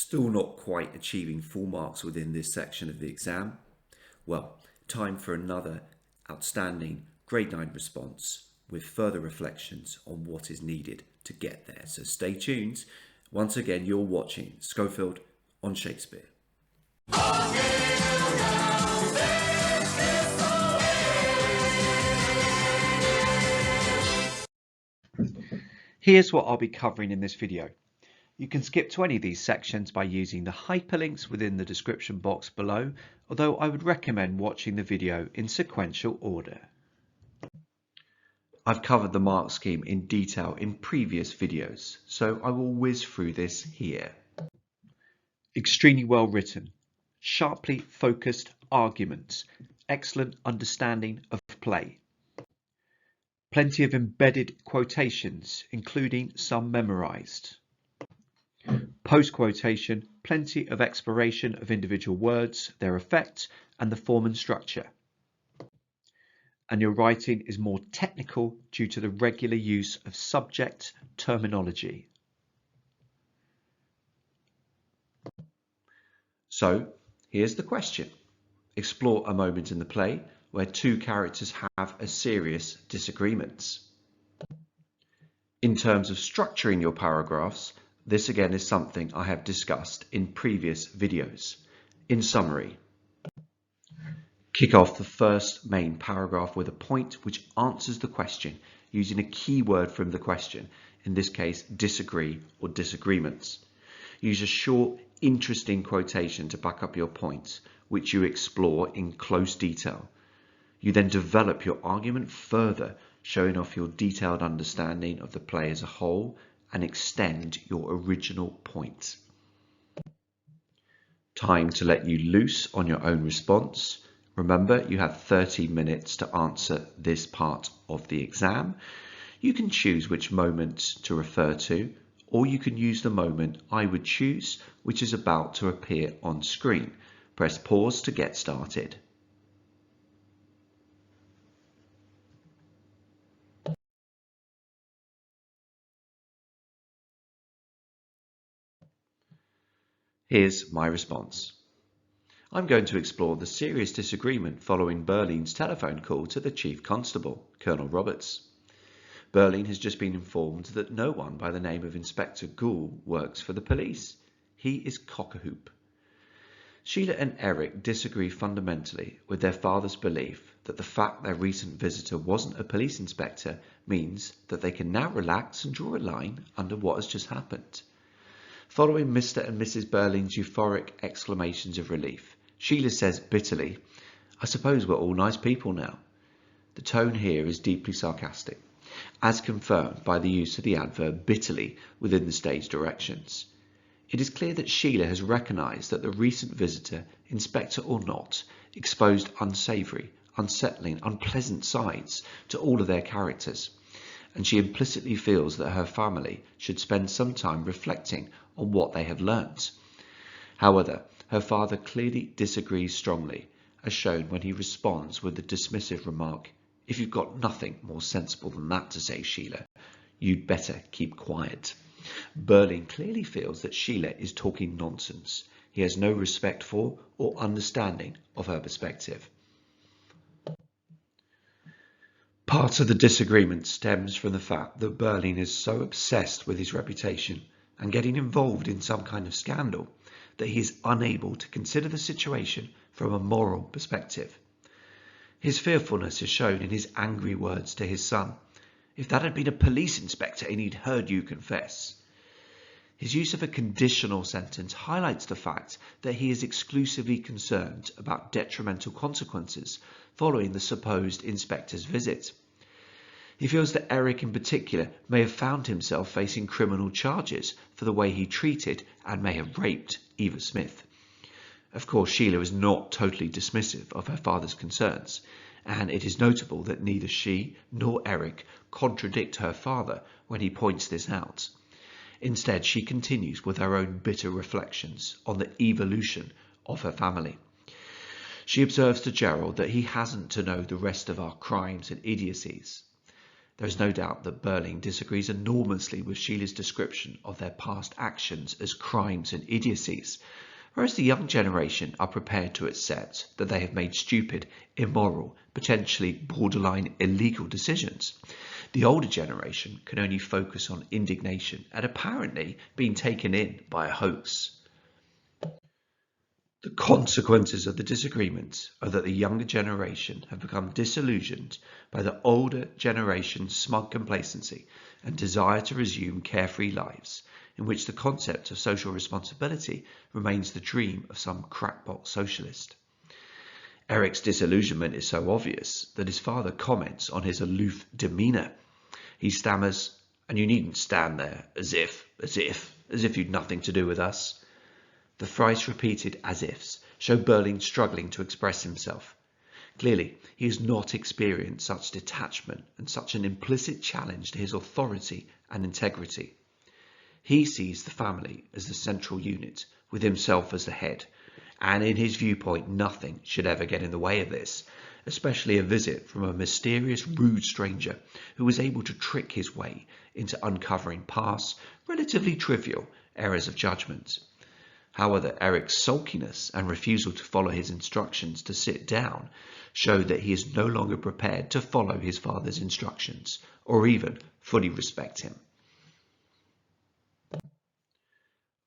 Still not quite achieving full marks within this section of the exam? Well, time for another outstanding grade 9 response with further reflections on what is needed to get there. So stay tuned. Once again, you're watching Schofield on Shakespeare. Here's what I'll be covering in this video. You can skip to any of these sections by using the hyperlinks within the description box below, although I would recommend watching the video in sequential order. I've covered the mark scheme in detail in previous videos, so I will whiz through this here. Extremely well written, sharply focused arguments, excellent understanding of play. Plenty of embedded quotations, including some memorized. Post-quotation, plenty of exploration of individual words, their effect, and the form and structure. And your writing is more technical due to the regular use of subject terminology. So, here's the question. Explore a moment in the play where two characters have a serious disagreement. In terms of structuring your paragraphs, this again is something I have discussed in previous videos. In summary, kick off the first main paragraph with a point which answers the question using a key word from the question, in this case disagree or disagreements. Use a short, interesting quotation to back up your point, which you explore in close detail. You then develop your argument further, showing off your detailed understanding of the play as a whole and extend your original point. Time to let you loose on your own response. Remember, you have 30 minutes to answer this part of the exam. You can choose which moment to refer to, or you can use the moment I would choose, which is about to appear on screen. Press pause to get started. Here's my response. I'm going to explore the serious disagreement following Berline's telephone call to the Chief Constable, Colonel Roberts. Berline has just been informed that no one by the name of Inspector Gould works for the police. He is cock-a-hoop. Sheila and Eric disagree fundamentally with their father's belief that the fact their recent visitor wasn't a police inspector means that they can now relax and draw a line under what has just happened. Following Mr. and Mrs. Berline's euphoric exclamations of relief, Sheila says bitterly, "I suppose we're all nice people now." The tone here is deeply sarcastic, as confirmed by the use of the adverb bitterly within the stage directions. It is clear that Sheila has recognised that the recent visitor, inspector or not, exposed unsavoury, unsettling, unpleasant sides to all of their characters, and she implicitly feels that her family should spend some time reflecting on what they have learnt. However, her father clearly disagrees strongly, as shown when he responds with the dismissive remark, "If you've got nothing more sensible than that to say, Sheila, you'd better keep quiet." Berline clearly feels that Sheila is talking nonsense. He has no respect for or understanding of her perspective. Part of the disagreement stems from the fact that Berline is so obsessed with his reputation and getting involved in some kind of scandal that he is unable to consider the situation from a moral perspective. His fearfulness is shown in his angry words to his son, "If that had been a police inspector and he'd heard you confess." His use of a conditional sentence highlights the fact that he is exclusively concerned about detrimental consequences following the supposed inspector's visit. He feels that Eric in particular may have found himself facing criminal charges for the way he treated and may have raped Eva Smith. Of course, Sheila is not totally dismissive of her father's concerns, and it is notable that neither she nor Eric contradict her father when he points this out. Instead, she continues with her own bitter reflections on the evolution of her family. She observes to Gerald that he hasn't to know the rest of our crimes and idiocies. There is no doubt that Berlin disagrees enormously with Sheila's description of their past actions as crimes and idiocies, whereas the young generation are prepared to accept that they have made stupid, immoral, potentially borderline illegal decisions. The older generation can only focus on indignation at apparently being taken in by a hoax. The consequences of the disagreement are that the younger generation have become disillusioned by the older generation's smug complacency and desire to resume carefree lives in which the concept of social responsibility remains the dream of some crackpot socialist. Eric's disillusionment is so obvious that his father comments on his aloof demeanour. He stammers, "And you needn't stand there as if you'd nothing to do with us." The thrice repeated as-ifs show Berlin struggling to express himself. Clearly, he has not experienced such detachment and such an implicit challenge to his authority and integrity. He sees the family as the central unit, with himself as the head, and in his viewpoint nothing should ever get in the way of this, especially a visit from a mysterious, rude stranger who was able to trick his way into uncovering past, relatively trivial errors of judgment. However, Eric's sulkiness and refusal to follow his instructions to sit down show that he is no longer prepared to follow his father's instructions or even fully respect him.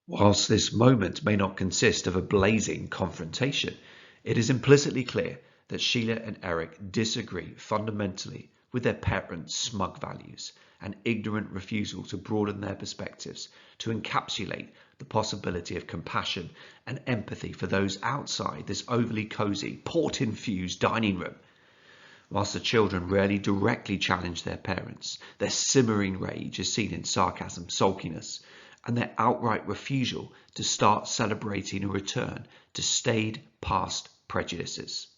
Whilst this moment may not consist of a blazing confrontation, it is implicitly clear that Sheila and Eric disagree fundamentally with their parents' smug values and ignorant refusal to broaden their perspectives to encapsulate the possibility of compassion and empathy for those outside this overly cosy, port-infused dining room. Whilst the children rarely directly challenge their parents, their simmering rage is seen in sarcasm, sulkiness, and their outright refusal to start celebrating a return to staid past prejudices.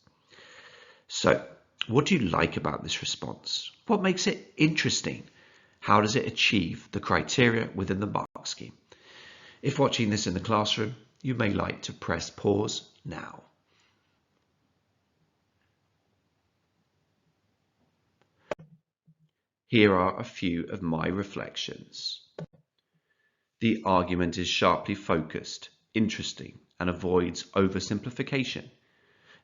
So, what do you like about this response? What makes it interesting? How does it achieve the criteria within the mark scheme? If watching this in the classroom, you may like to press pause now. Here are a few of my reflections. The argument is sharply focused, interesting, and avoids oversimplification.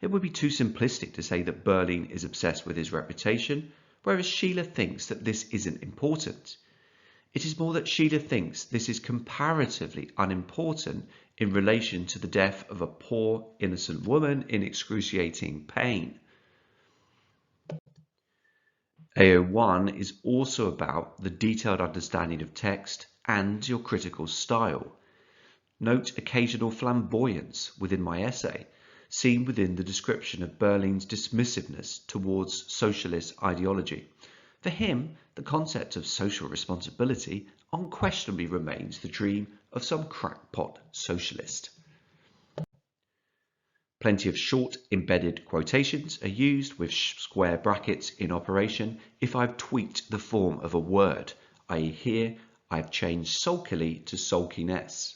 It would be too simplistic to say that Berlin is obsessed with his reputation, whereas Sheila thinks that this isn't important. It is more that Sheila thinks this is comparatively unimportant in relation to the death of a poor, innocent woman in excruciating pain. AO1 is also about the detailed understanding of text and your critical style. Note occasional flamboyance within my essay, seen within the description of Berlin's dismissiveness towards socialist ideology. For him, the concept of social responsibility unquestionably remains the dream of some crackpot socialist. Plenty of short embedded quotations are used with square brackets in operation if I've tweaked the form of a word, i.e. here I've changed sulkily to sulkiness.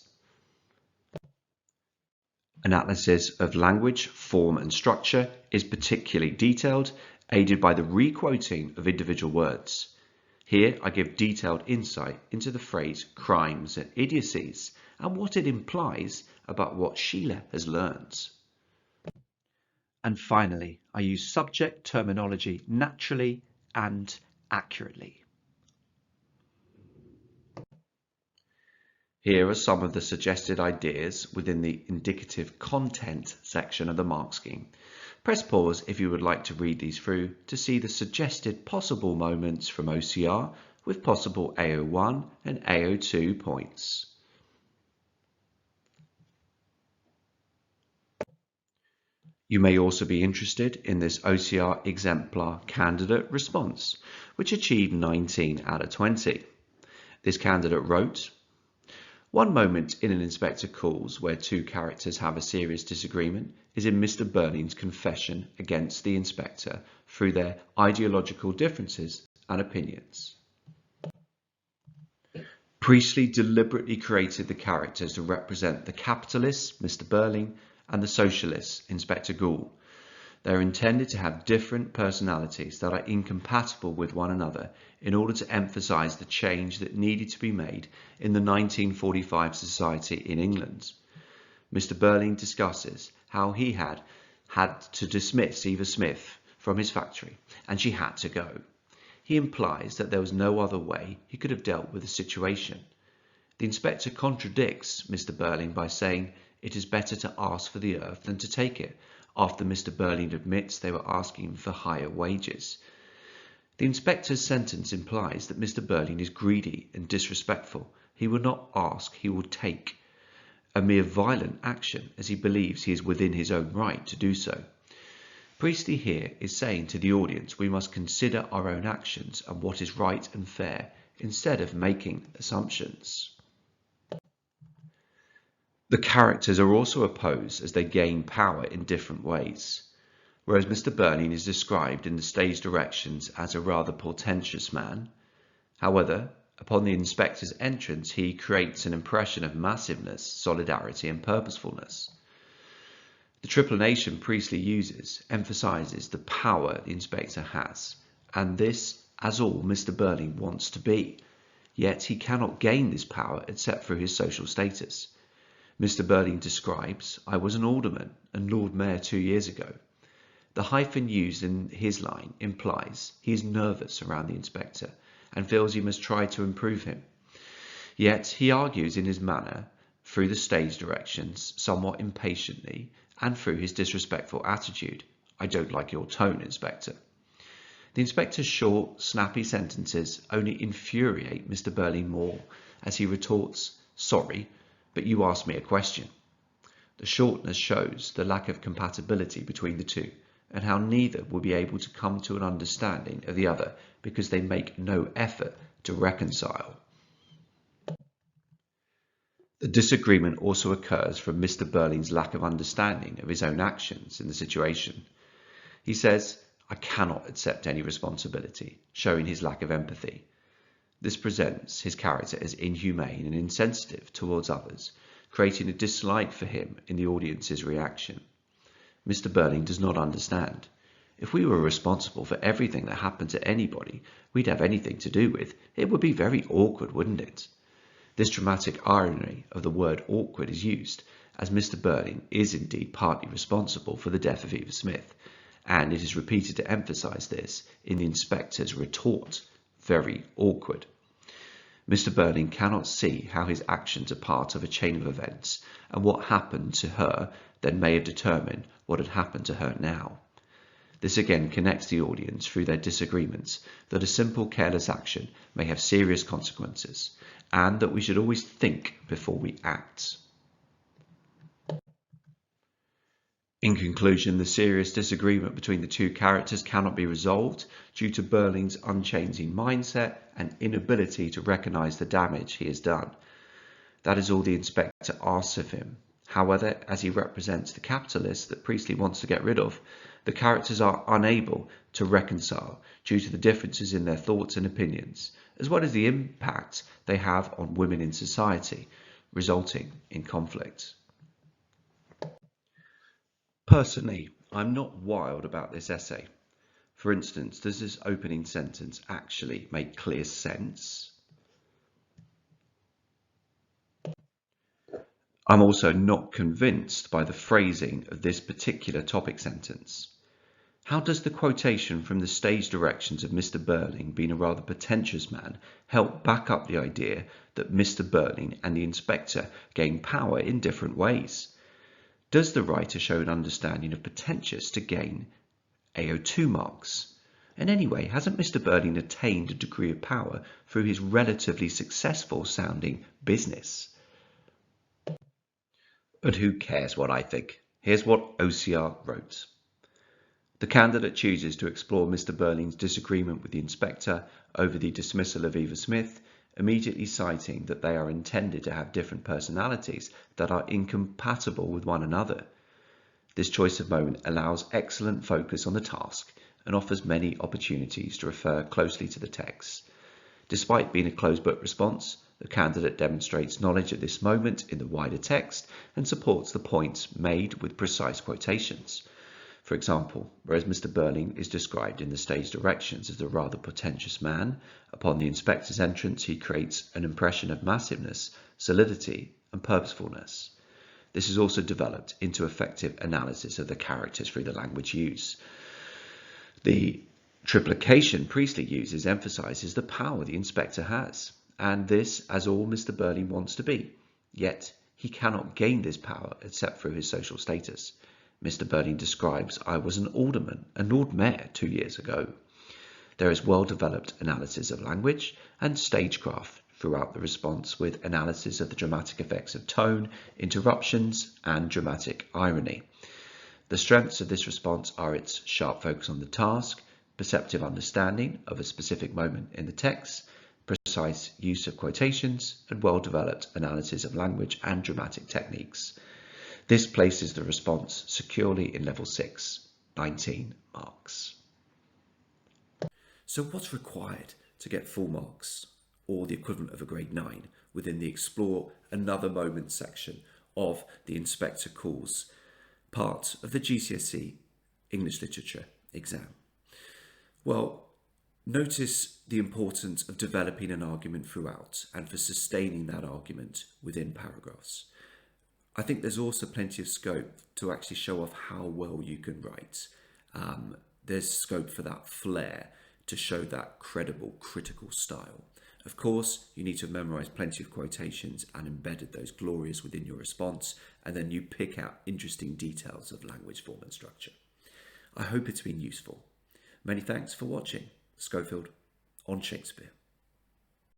Analysis of language, form and structure is particularly detailed, aided by the re-quoting of individual words. Here I give detailed insight into the phrase crimes and idiocies and what it implies about what Sheila has learned. And finally, I use subject terminology naturally and accurately. Here are some of the suggested ideas within the indicative content section of the mark scheme. Press pause if you would like to read these through to see the suggested possible moments from OCR with possible AO1 and AO2 points. You may also be interested in this OCR Exemplar Candidate response, which achieved 19 out of 20. This candidate wrote, "One moment in an inspector calls where two characters have a serious disagreement is in Mr. Berlin's confession against the inspector through their ideological differences and opinions. Priestley deliberately created the characters to represent the capitalist, Mr. Berlin, and the socialist, Inspector Gould. They are intended to have different personalities that are incompatible with one another in order to emphasize the change that needed to be made in the 1945 society in England. Mr. Burling discusses how he had to dismiss Eva Smith from his factory and she had to go. He implies that there was no other way he could have dealt with the situation. The inspector contradicts Mr. Burling by saying it is better to ask for the earth than to take it, after Mr. Burling admits they were asking for higher wages. The inspector's sentence implies that Mr. Burling is greedy and disrespectful. He will not ask, he will take a mere violent action as he believes he is within his own right to do so. Priestley here is saying to the audience we must consider our own actions and what is right and fair instead of making assumptions. The characters are also opposed as they gain power in different ways. Whereas Mr. Burling is described in the stage directions as a rather portentous man, however, upon the inspector's entrance he creates an impression of massiveness, solidarity and purposefulness. The triplination Priestley uses emphasizes the power the inspector has, and this as all Mr. Burling wants to be, yet he cannot gain this power except through his social status. Mr. Burling describes, I was an alderman and Lord Mayor 2 years ago. The hyphen used in his line implies he is nervous around the inspector and feels he must try to improve him. Yet he argues in his manner, through the stage directions, somewhat impatiently, and through his disrespectful attitude. I don't like your tone, Inspector. The inspector's short, snappy sentences only infuriate Mr. Burling more as he retorts, sorry, but you asked me a question. The shortness shows the lack of compatibility between the two and how neither will be able to come to an understanding of the other because they make no effort to reconcile. The disagreement also occurs from Mr. Burling's lack of understanding of his own actions in the situation. He says, I cannot accept any responsibility, showing his lack of empathy. This presents his character as inhumane and insensitive towards others, creating a dislike for him in the audience's reaction. Mr. Burling does not understand. If we were responsible for everything that happened to anybody we'd have anything to do with, it would be very awkward, wouldn't it? This dramatic irony of the word awkward is used, as Mr. Burling is indeed partly responsible for the death of Eva Smith, and it is repeated to emphasize this in the inspector's retort, very awkward. Mr. Burling cannot see how his actions are part of a chain of events, and what happened to her then may have determined what had happened to her now. This again connects the audience through their disagreements that a simple careless action may have serious consequences, and that we should always think before we act. In conclusion, the serious disagreement between the two characters cannot be resolved due to Burling's unchanging mindset and inability to recognize the damage he has done. That is all the inspector asks of him. However, as he represents the capitalist that Priestley wants to get rid of, the characters are unable to reconcile due to the differences in their thoughts and opinions, as well as the impact they have on women in society, resulting in conflict. Personally, I'm not wild about this essay. For instance, does this opening sentence actually make clear sense? I'm also not convinced by the phrasing of this particular topic sentence. How does the quotation from the stage directions of Mr. Burling being a rather pretentious man help back up the idea that Mr. Burling and the inspector gain power in different ways? Does the writer show an understanding of pretentious to gain AO2 marks? And anyway, hasn't Mr. Burling attained a degree of power through his relatively successful sounding business? But who cares what I think? Here's what OCR wrote. The candidate chooses to explore Mr. Burling's disagreement with the inspector over the dismissal of Eva Smith, immediately citing that they are intended to have different personalities that are incompatible with one another. This choice of moment allows excellent focus on the task and offers many opportunities to refer closely to the text. Despite being a closed book response, the candidate demonstrates knowledge of this moment in the wider text and supports the points made with precise quotations. For example, whereas Mr. Burling is described in the stage directions as a rather portentous man, upon the inspector's entrance he creates an impression of massiveness, solidity, and purposefulness. This is also developed into effective analysis of the characters through the language use. The triplication Priestley uses emphasizes the power the inspector has, and this as all Mr. Burling wants to be. Yet he cannot gain this power except through his social status. Mr. Burling describes, "I was an alderman, a Lord Mayor 2 years ago." There is well-developed analysis of language and stagecraft throughout the response, with analysis of the dramatic effects of tone, interruptions, and dramatic irony. The strengths of this response are its sharp focus on the task, perceptive understanding of a specific moment in the text, precise use of quotations, and well-developed analysis of language and dramatic techniques. This places the response securely in level 6, 19 marks. So what's required to get full marks, or the equivalent of a grade 9, within the Explore Another Moment section of the Inspector Calls part of the GCSE English Literature exam? Well, notice the importance of developing an argument throughout and for sustaining that argument within paragraphs. I think there's also plenty of scope to actually show off how well you can write. There's scope for that flair to show that credible, critical style. Of course, you need to have memorized plenty of quotations and embedded those glorious within your response, and then you pick out interesting details of language, form and structure. I hope it's been useful. Many thanks for watching. Schofield on Shakespeare.